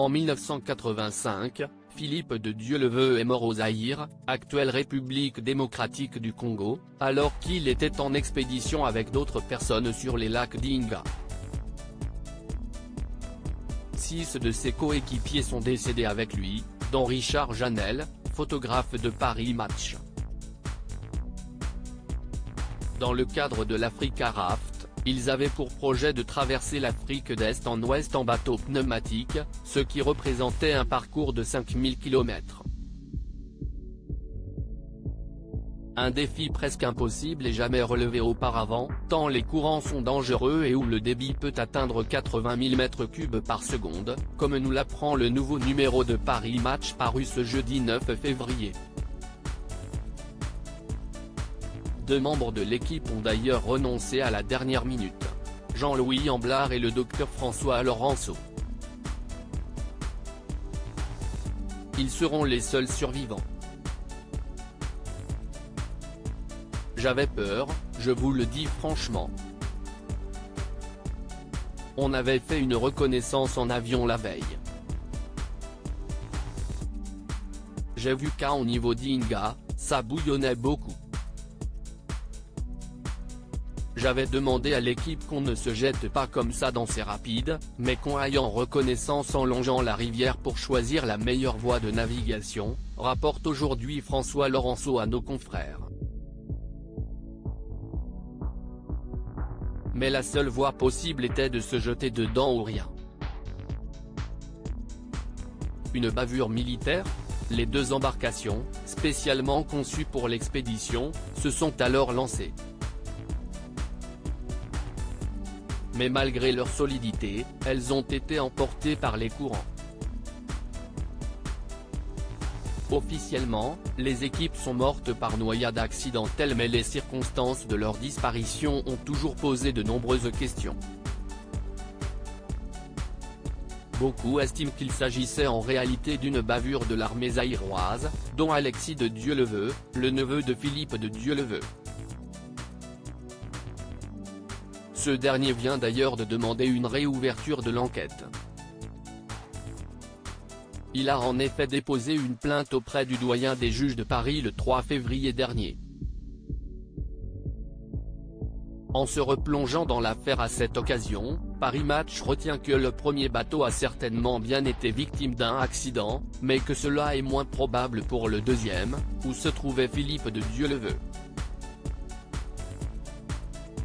En 1985, Philippe de Dieuleveux est mort au Zaïre, actuelle République démocratique du Congo, alors qu'il était en expédition avec d'autres personnes sur les lacs d'Inga. 6 de ses coéquipiers sont décédés avec lui, dont Richard Janel, photographe de Paris Match. Dans le cadre de l'Africa Raft, ils avaient pour projet de traverser l'Afrique d'Est en ouest en bateau pneumatique, ce qui représentait un parcours de 5000 km. Un défi presque impossible et jamais relevé auparavant, tant les courants sont dangereux et où le débit peut atteindre 80 000 m3 par seconde, comme nous l'apprend le nouveau numéro de Paris Match paru ce jeudi 9 février. 2 membres de l'équipe ont d'ailleurs renoncé à la dernière minute. Jean-Louis Amblard et le docteur François Laurenceau. Ils seront les seuls survivants. J'avais peur, je vous le dis franchement. On avait fait une reconnaissance en avion la veille. J'ai vu qu'à au niveau d'Inga, ça bouillonnait beaucoup. J'avais demandé à l'équipe qu'on ne se jette pas comme ça dans ces rapides, mais qu'on aille en reconnaissance en longeant la rivière pour choisir la meilleure voie de navigation, rapporte aujourd'hui François Laurenceau à nos confrères. Mais la seule voie possible était de se jeter dedans ou rien. Une bavure militaire ? Les 2 embarcations, spécialement conçues pour l'expédition, se sont alors lancées. Mais malgré leur solidité, elles ont été emportées par les courants. Officiellement, les équipes sont mortes par noyade accidentelle mais les circonstances de leur disparition ont toujours posé de nombreuses questions. Beaucoup estiment qu'il s'agissait en réalité d'une bavure de l'armée zaïroise, dont Alexis de Dieuleveux, le neveu de Philippe de Dieuleveux. Ce dernier vient d'ailleurs de demander une réouverture de l'enquête. Il a en effet déposé une plainte auprès du doyen des juges de Paris le 3 février dernier. En se replongeant dans l'affaire à cette occasion, Paris Match retient que le premier bateau a certainement bien été victime d'un accident, mais que cela est moins probable pour le deuxième, où se trouvait Philippe de Dieuleveux.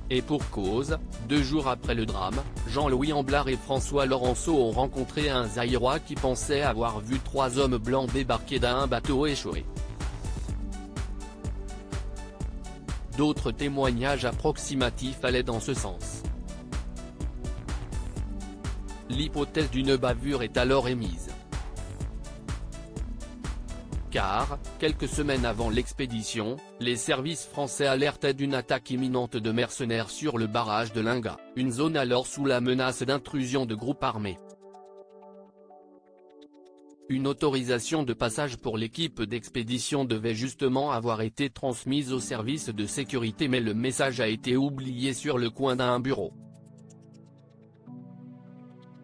Et pour cause, 2 jours après le drame, Jean-Louis Amblard et François Laurenceau ont rencontré un Zaïrois qui pensait avoir vu 3 hommes blancs débarquer d'un bateau échoué. D'autres témoignages approximatifs allaient dans ce sens. L'hypothèse d'une bavure est alors émise. Car, quelques semaines avant l'expédition, les services français alertaient d'une attaque imminente de mercenaires sur le barrage de Linga, une zone alors sous la menace d'intrusion de groupes armés. Une autorisation de passage pour l'équipe d'expédition devait justement avoir été transmise aux services de sécurité mais le message a été oublié sur le coin d'un bureau.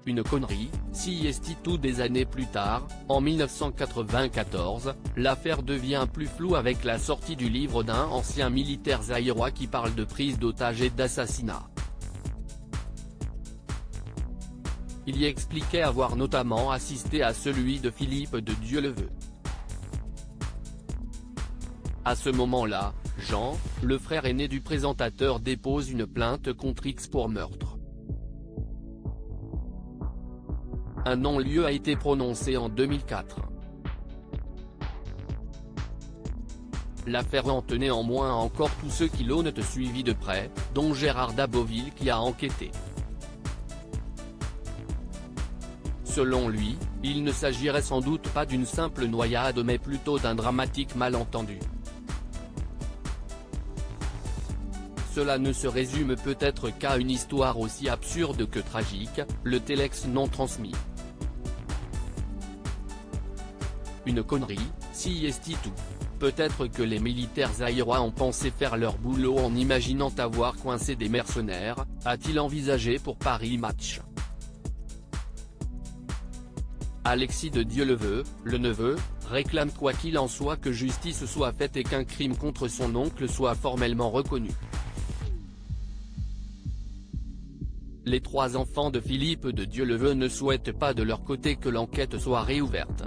Une connerie, si est-il des années plus tard, en 1994, l'affaire devient plus floue avec la sortie du livre d'un ancien militaire zaïrois qui parle de prise d'otages et d'assassinat. Il y expliquait avoir notamment assisté à celui de Philippe de Dieuleveux. À ce moment-là, Jean, le frère aîné du présentateur dépose une plainte contre X pour meurtre. Un non-lieu a été prononcé en 2004. L'affaire hante néanmoins encore tous ceux qui l'ont suivi de près, dont Gérard Daboville qui a enquêté. Selon lui, il ne s'agirait sans doute pas d'une simple noyade mais plutôt d'un dramatique malentendu. Cela ne se résume peut-être qu'à une histoire aussi absurde que tragique, le téléx non transmis. Une connerie, si est-il tout. Peut-être que les militaires zaïrois ont pensé faire leur boulot en imaginant avoir coincé des mercenaires, a-t-il envisagé pour Paris Match. Alexis de Dieuleveux, le neveu, réclame quoi qu'il en soit que justice soit faite et qu'un crime contre son oncle soit formellement reconnu. Les 3 enfants de Philippe de Dieuleveux ne souhaitent pas de leur côté que l'enquête soit réouverte.